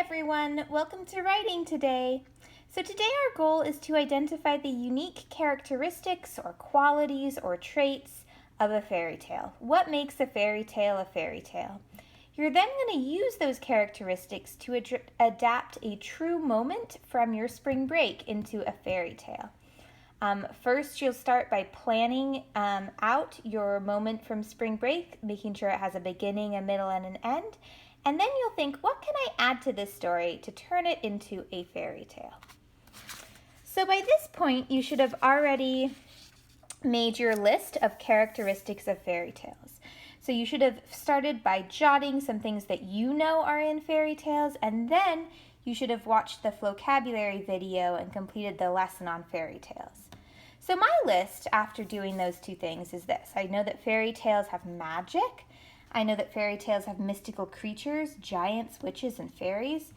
everyone, welcome to writing today. So today our goal is to identify the unique characteristics or qualities or traits of a fairy tale. What makes a fairy tale a fairy tale? You're then going to use those characteristics to adapt a true moment from your spring break into a fairy tale. First, you'll start by planning out your moment from spring break, making sure it has a beginning, a middle, and an end. And then you'll think, what can I add to this story to turn it into a fairy tale? So by this point, you should have already made your list of characteristics of fairy tales. So you should have started by jotting some things that you know are in fairy tales, and then you should have watched the vocabulary video and completed the lesson on fairy tales. So my list after doing those two things is this. I know that fairy tales have magic. I know that fairy tales have mystical creatures, giants, witches, and fairies.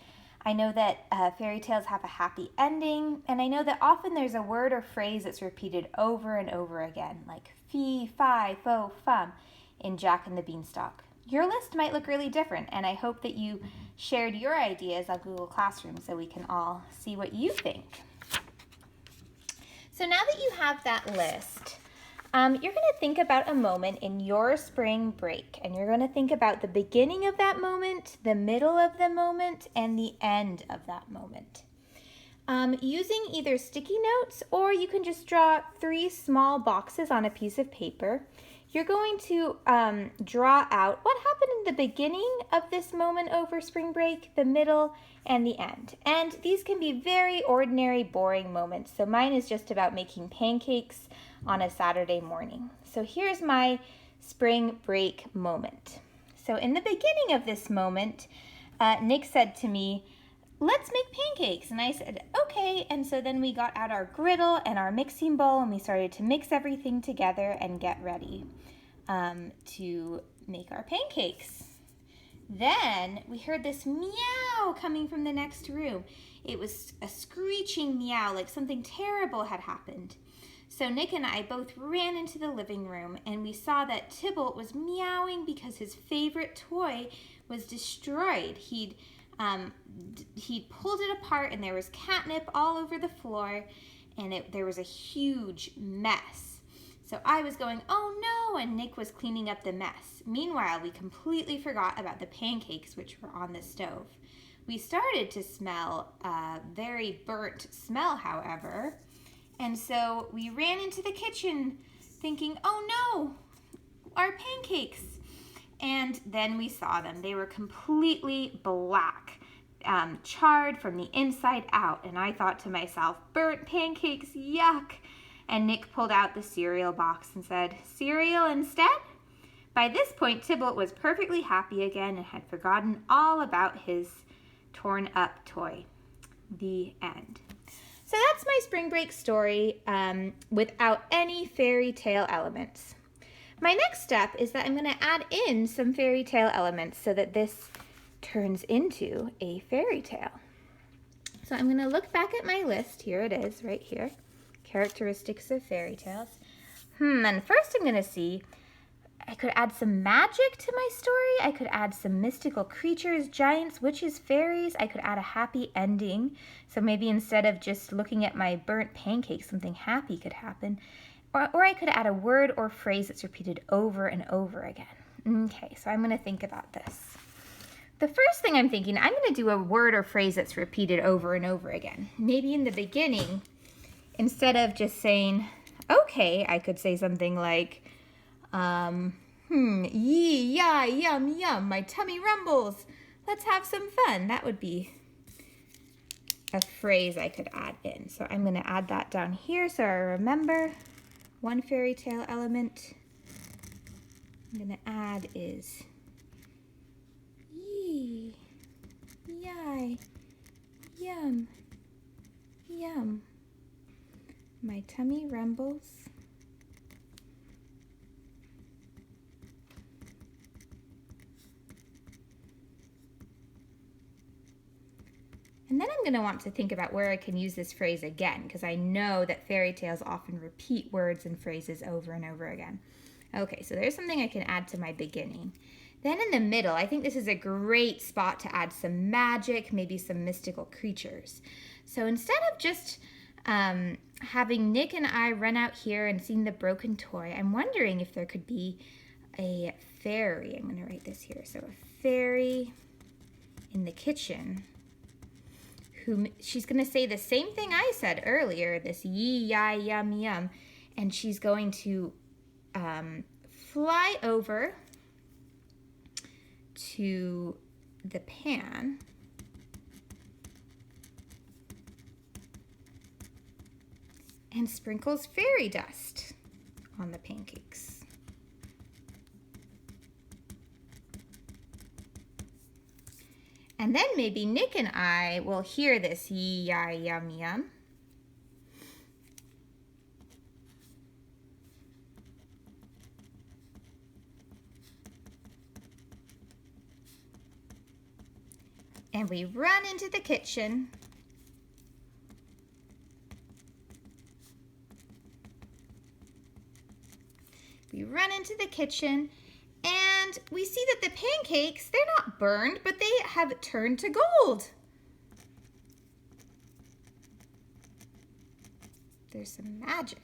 I know that fairy tales have a happy ending, and I know that often there's a word or phrase that's repeated over and over again, like fee, fi, fo, fum in Jack and the Beanstalk. Your list might look really different, and I hope that you shared your ideas on Google Classroom so we can all see what you think. So now that you have that list, you're going to think about a moment in your spring break, and you're going to think about the beginning of that moment, the middle of the moment, and the end of that moment. Using either sticky notes or you can just draw 3 small boxes on a piece of paper, you're going to draw out what happened in the beginning of this moment over spring break, the middle, and the end. And these can be very ordinary, boring moments. So mine is just about making pancakes on a Saturday morning. So here's my spring break moment. So in the beginning of this moment, Nick said to me, "Let's make pancakes." And I said, okay. And so then we got out our griddle and our mixing bowl and we started to mix everything together and get ready to make our pancakes. Then we heard this meow coming from the next room. It was a screeching meow, like something terrible had happened. So Nick and I both ran into the living room and we saw that Tybalt was meowing because his favorite toy was destroyed. He'd pulled it apart and there was catnip all over the floor and there was a huge mess. So I was going, "Oh no," and Nick was cleaning up the mess. Meanwhile, we completely forgot about the pancakes which were on the stove. We started to smell a very burnt smell, however, and so we ran into the kitchen thinking, "Oh no, our pancakes." And then we saw them. They were completely black, charred from the inside out. And I thought to myself, burnt pancakes, yuck. And Nick pulled out the cereal box and said, "Cereal instead?" By this point, Tybalt was perfectly happy again and had forgotten all about his torn up toy. The end. So that's my spring break story without any fairy tale elements. My next step is that I'm going to add in some fairy tale elements so that this turns into a fairy tale. So I'm going to look back at my list. Here it is, right here. Characteristics of fairy tales. And first I'm going to see, I could add some magic to my story. I could add some mystical creatures, giants, witches, fairies. I could add a happy ending. So maybe instead of just looking at my burnt pancakes, something happy could happen. Or I could add a word or phrase that's repeated over and over again. Okay, so I'm going to think about this. The first thing I'm thinking, I'm going to do a word or phrase that's repeated over and over again. Maybe in the beginning, instead of just saying, okay, I could say something like, yee, yah, yum, yum, my tummy rumbles. Let's have some fun. That would be a phrase I could add in. So I'm going to add that down here so I remember. One fairy tale element I'm going to add is yee, yai, yum, yum. My tummy rumbles. And then I'm going to want to think about where I can use this phrase again, because I know that fairy tales often repeat words and phrases over and over again. Okay, so there's something I can add to my beginning. Then in the middle, I think this is a great spot to add some magic, maybe some mystical creatures. So instead of just having Nick and I run out here and seeing the broken toy, I'm wondering if there could be a fairy. I'm going to write this here. So a fairy in the kitchen. She's going to say the same thing I said earlier, this yee, yi, yum, yum. And she's going to fly over to the pan and sprinkles fairy dust on the pancakes. And then maybe Nick and I will hear this yee, yi, yum, yum. And we run into the kitchen. We run into the kitchen and we see that the pancakes, they're not burned, but they have turned to gold. There's some magic.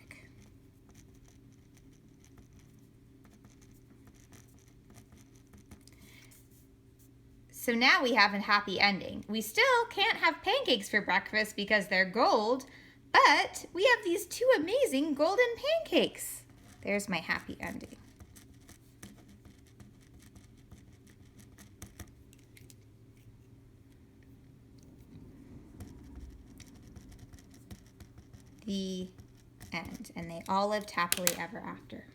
So now we have a happy ending. We still can't have pancakes for breakfast because they're gold, but we have these two amazing golden pancakes. There's my happy ending. The end. And they all lived happily ever after.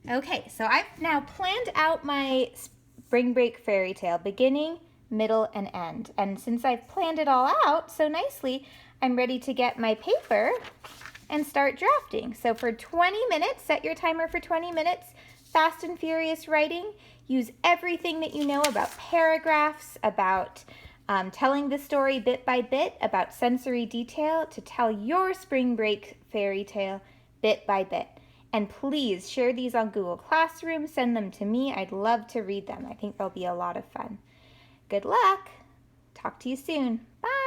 Okay, so I've now planned out my spring break fairy tale, beginning, middle, and end. And since I've planned it all out so nicely, I'm ready to get my paper and start drafting. So for 20 minutes, set your timer for 20 minutes, fast and furious writing. Use everything that you know about paragraphs, about telling the story bit by bit, about sensory detail to tell your spring break fairy tale bit by bit. And please share these on Google Classroom. Send them to me. I'd love to read them. I think they'll be a lot of fun. Good luck. Talk to you soon. Bye.